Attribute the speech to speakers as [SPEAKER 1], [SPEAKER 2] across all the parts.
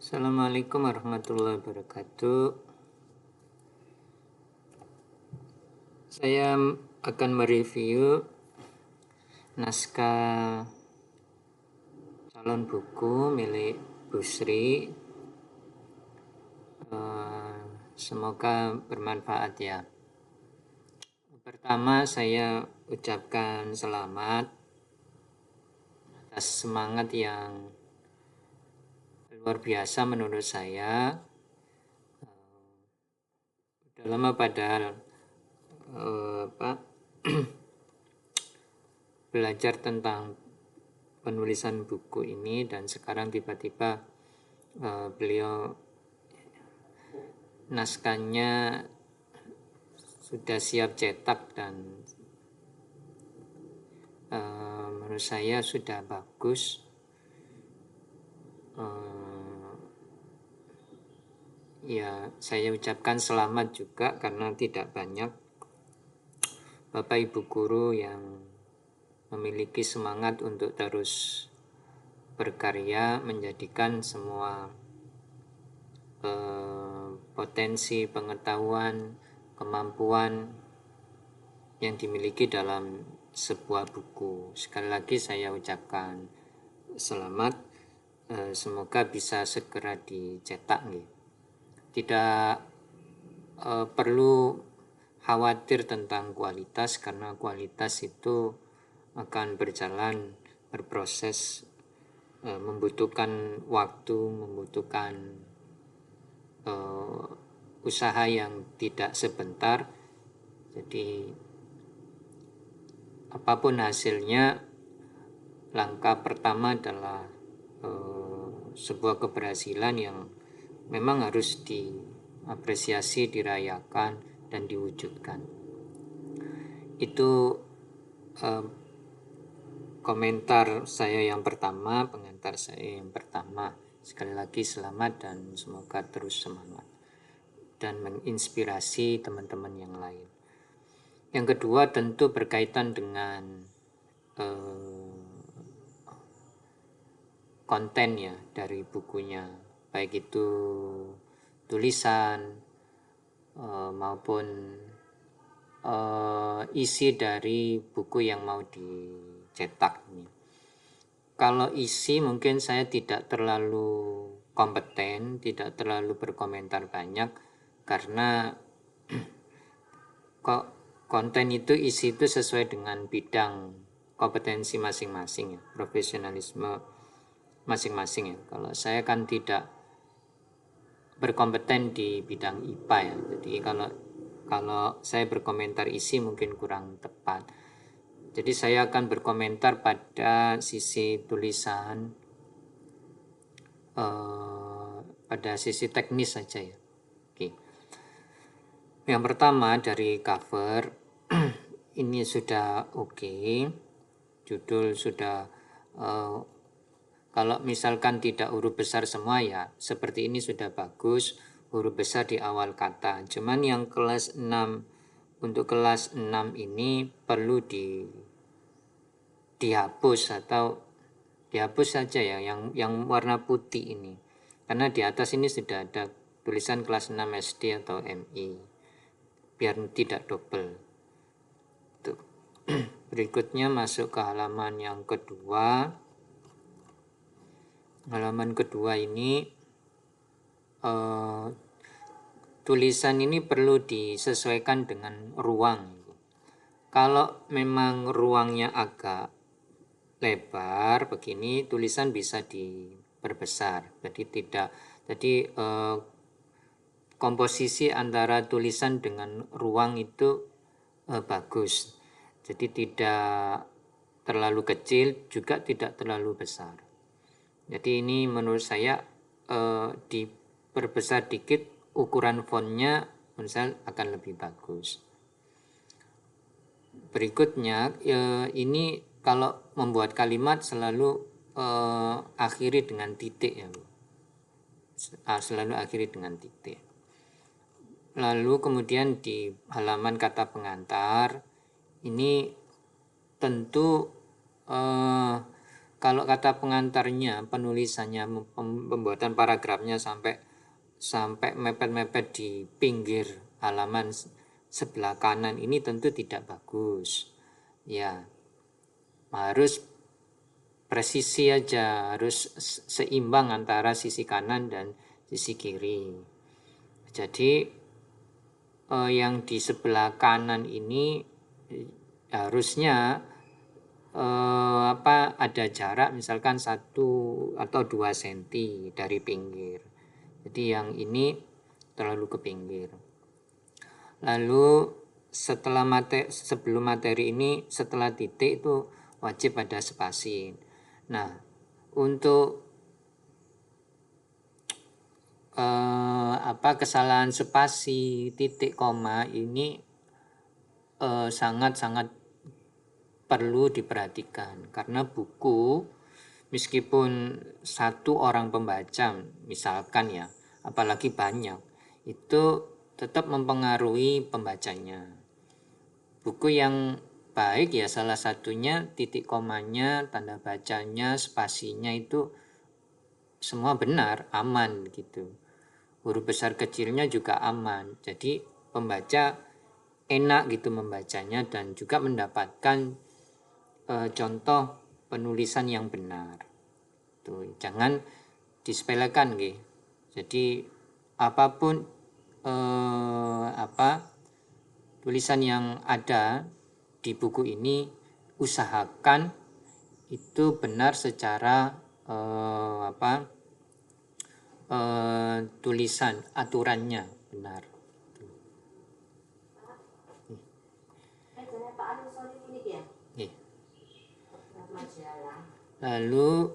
[SPEAKER 1] Assalamualaikum warahmatullahi wabarakatuh. Saya akan mereview naskah calon buku milik Bu Sri. Semoga bermanfaat ya. Pertama, saya ucapkan selamat atas semangat yang luar biasa menurut saya. Udah lama padahal belajar tentang penulisan buku ini, dan sekarang tiba-tiba beliau naskahnya sudah siap cetak dan menurut saya sudah bagus. Ya, saya ucapkan selamat juga karena tidak banyak Bapak Ibu guru yang memiliki semangat untuk terus berkarya, menjadikan semua potensi, pengetahuan, kemampuan yang dimiliki dalam sebuah buku. Sekali lagi saya ucapkan selamat, semoga bisa segera dicetak nih. Tidak perlu khawatir tentang kualitas, karena kualitas itu akan berproses, membutuhkan waktu, membutuhkan usaha yang tidak sebentar. Jadi apapun hasilnya, langkah pertama adalah sebuah keberhasilan yang memang harus diapresiasi, dirayakan, dan diwujudkan. Itu komentar saya yang pertama, pengantar saya yang pertama. Sekali lagi selamat dan semoga terus semangat dan menginspirasi teman-teman yang lain. Yang kedua tentu berkaitan dengan konten ya dari bukunya, baik itu tulisan maupun isi dari buku yang mau dicetak ini. Kalau isi mungkin saya tidak terlalu kompeten, tidak terlalu berkomentar banyak, karena konten itu, isi itu sesuai dengan bidang kompetensi masing-masing ya, profesionalisme masing-masing ya. Kalau saya kan tidak berkompeten di bidang IPA ya, jadi kalau saya berkomentar isi mungkin kurang tepat. Jadi saya akan berkomentar pada sisi tulisan, pada sisi teknis saja ya. Oke. Yang pertama dari cover ini sudah oke. Judul sudah kalau misalkan tidak huruf besar semua ya seperti ini sudah bagus, huruf besar di awal kata. Cuman yang kelas 6, untuk kelas 6 ini perlu dihapus atau dihapus saja ya yang warna putih ini. Karena di atas ini sudah ada tulisan kelas 6 SD atau MI. Biar tidak double. Tuh. Berikutnya masuk ke halaman yang kedua. Halaman kedua ini tulisan ini perlu disesuaikan dengan ruang. Kalau memang ruangnya agak lebar begini, tulisan bisa diperbesar. Jadi komposisi antara tulisan dengan ruang itu bagus. Jadi tidak terlalu kecil, juga tidak terlalu besar. Jadi ini menurut saya diperbesar dikit, ukuran fontnya menurut saya akan lebih bagus. Berikutnya ini kalau membuat kalimat selalu akhiri dengan titik ya, selalu akhiri dengan titik. Lalu kemudian di halaman kata pengantar ini tentu kalau kata pengantarnya, penulisannya, pembuatan paragrafnya sampai mepet-mepet di pinggir halaman sebelah kanan ini tentu tidak bagus. Ya, harus presisi aja, harus seimbang antara sisi kanan dan sisi kiri. Jadi yang di sebelah kanan ini harusnya ada jarak misalkan 1 atau 2 cm dari pinggir. Jadi yang ini terlalu ke pinggir. Lalu sebelum materi ini, setelah titik itu wajib ada spasi. Nah, untuk kesalahan spasi, titik, koma ini sangat-sangat perlu diperhatikan, karena buku meskipun satu orang pembaca misalkan ya, apalagi banyak, itu tetap mempengaruhi pembacanya. Buku yang baik ya salah satunya titik komanya, tanda bacanya, spasinya itu semua benar, aman gitu. Huruf besar kecilnya juga aman. Jadi pembaca enak gitu membacanya dan juga mendapatkan contoh penulisan yang benar. Tuh, jangan disepelekan nggih. Jadi apapun tulisan yang ada di buku ini usahakan itu benar secara tulisan, aturannya benar. Lalu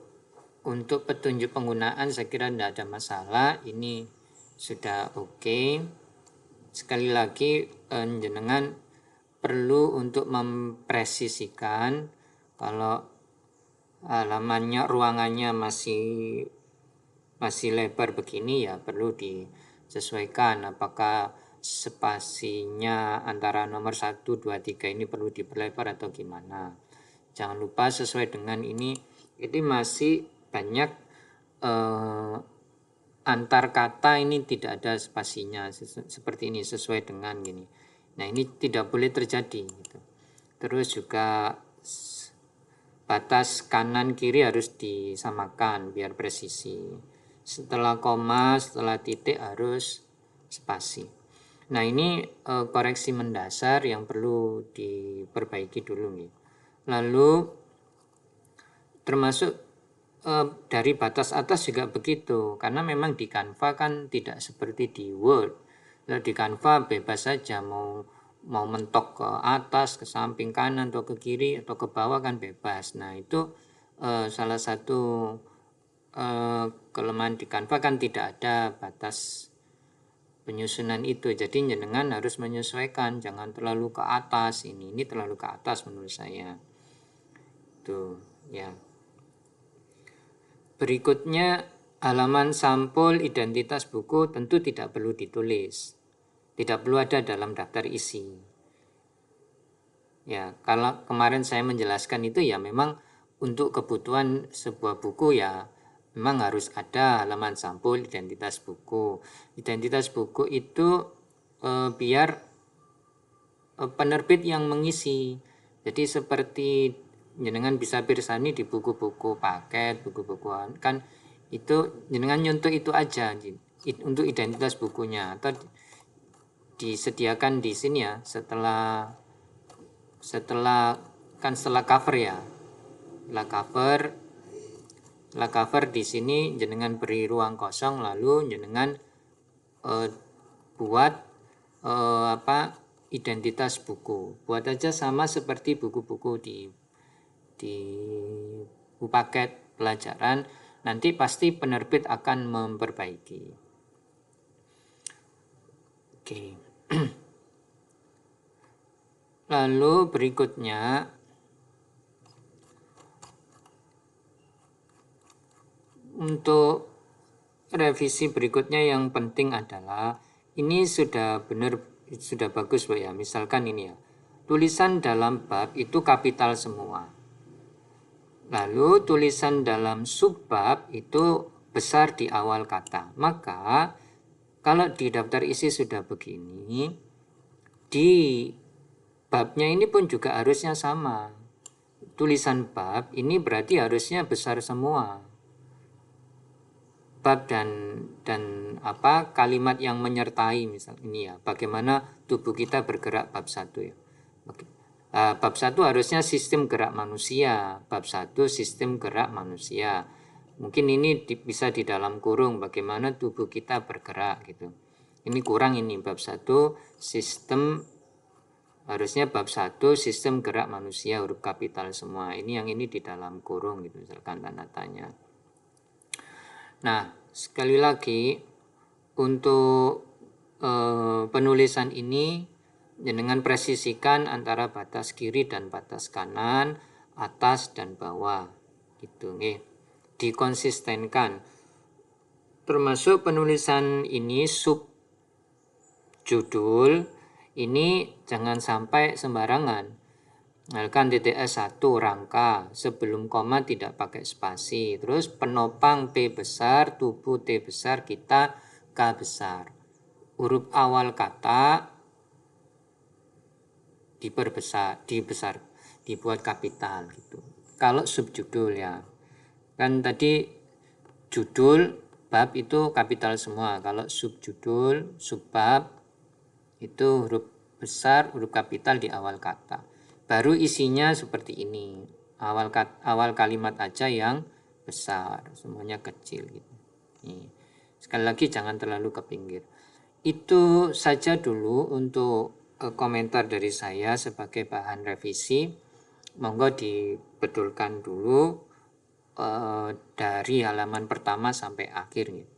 [SPEAKER 1] untuk petunjuk penggunaan saya kira tidak ada masalah, ini sudah oke. Sekali lagi jenengan perlu untuk mempresisikan kalau halamannya, ruangannya masih lebar begini ya perlu disesuaikan, apakah spasinya antara nomor 1, 2, 3 ini perlu diperlebar atau gimana. Jangan lupa sesuai dengan ini masih banyak antar kata ini tidak ada spasinya seperti ini, sesuai dengan gini. Nah, ini tidak boleh terjadi gitu. Terus juga batas kanan kiri harus disamakan biar presisi. Setelah koma, setelah titik harus spasi. Nah, ini koreksi mendasar yang perlu diperbaiki dulu nih. Lalu termasuk dari batas atas juga begitu, karena memang di Canva kan tidak seperti di Word. Lalu di Canva bebas saja mau mentok ke atas, ke samping kanan atau ke kiri atau ke bawah kan bebas. Nah, itu salah satu kelemahan di Canva kan tidak ada batas penyusunan itu. Jadi jenengan harus menyesuaikan, jangan terlalu ke atas, ini terlalu ke atas menurut saya. Tuh, ya. Berikutnya halaman sampul identitas buku tentu tidak perlu ditulis. Tidak perlu ada dalam daftar isi. Ya, kalau kemarin saya menjelaskan itu ya memang untuk kebutuhan sebuah buku ya memang harus ada halaman sampul identitas buku. Identitas buku itu biar penerbit yang mengisi. Jadi seperti jenengan bisa pirsani di buku-buku paket, buku-bukuan kan itu jenengan nyontoh itu aja untuk identitas bukunya, atau disediakan di sini ya setelah cover ya. Setelah cover di sini jenengan beri ruang kosong, lalu jenengan buat identitas buku. Buat aja sama seperti buku-buku di buku paket pelajaran, nanti pasti penerbit akan memperbaiki. Oke. Lalu berikutnya untuk revisi berikutnya yang penting adalah ini sudah bagus Pak ya. Misalkan ini ya, tulisan dalam bab itu kapital semua. Lalu tulisan dalam subbab itu besar di awal kata. Maka kalau di daftar isi sudah begini, di babnya ini pun juga harusnya sama. Tulisan bab ini berarti harusnya besar semua. Bab dan kalimat yang menyertai, misal ini ya, bagaimana tubuh kita bergerak bab 1 ya. Bab 1 harusnya sistem gerak manusia, bab 1 sistem gerak manusia. Mungkin ini bisa di dalam kurung bagaimana tubuh kita bergerak gitu. Ini kurang, ini bab 1 sistem, harusnya bab 1 sistem gerak manusia, huruf kapital semua. Ini yang ini di dalam kurung gitu, misalkan tanda tanya. Nah, sekali lagi untuk penulisan ini dengan presisikan antara batas kiri dan batas kanan, atas dan bawah gitu nggih. Dikonsistenkan. Termasuk penulisan ini sub judul ini jangan sampai sembarangan. Misalkan TTS 1 rangka, sebelum koma tidak pakai spasi, terus penopang P besar, tubuh T besar, kita K besar. Huruf awal kata dibuat kapital gitu. Kalau subjudul ya, kan tadi judul bab itu kapital semua. Kalau subjudul, subbab itu huruf besar, huruf kapital di awal kata. Baru isinya seperti ini. Awal kalimat aja yang besar, semuanya kecil gitu. Nih. Sekali lagi jangan terlalu ke pinggir. Itu saja dulu untuk komentar dari saya sebagai bahan revisi. Monggo dibetulkan dulu dari halaman pertama sampai akhir gitu.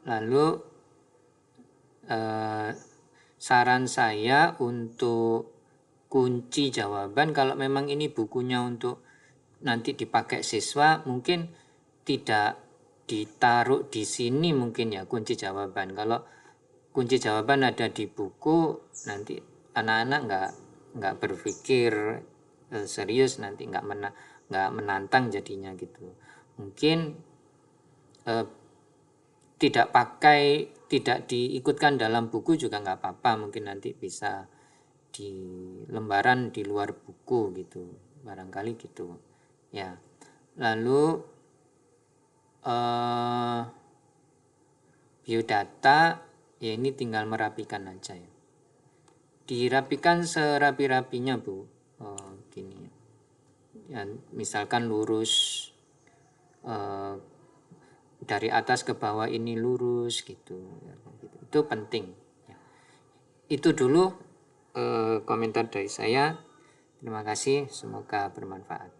[SPEAKER 1] Lalu saran saya untuk kunci jawaban, kalau memang ini bukunya untuk nanti dipakai siswa, mungkin tidak ditaruh di sini mungkin ya kunci jawaban. Kalau kunci jawaban ada di buku, nanti anak-anak nggak berpikir serius, nanti nggak menantang jadinya gitu. Mungkin tidak diikutkan dalam buku juga nggak apa-apa, mungkin nanti bisa di lembaran di luar buku gitu, barangkali gitu ya. Lalu biodata ya, ini tinggal merapikan aja ya, dirapikan serapi-rapinya Bu. Gini ya, misalkan lurus, dari atas ke bawah ini lurus gitu. Itu penting ya. Itu dulu komentar dari saya. Terima kasih, semoga bermanfaat.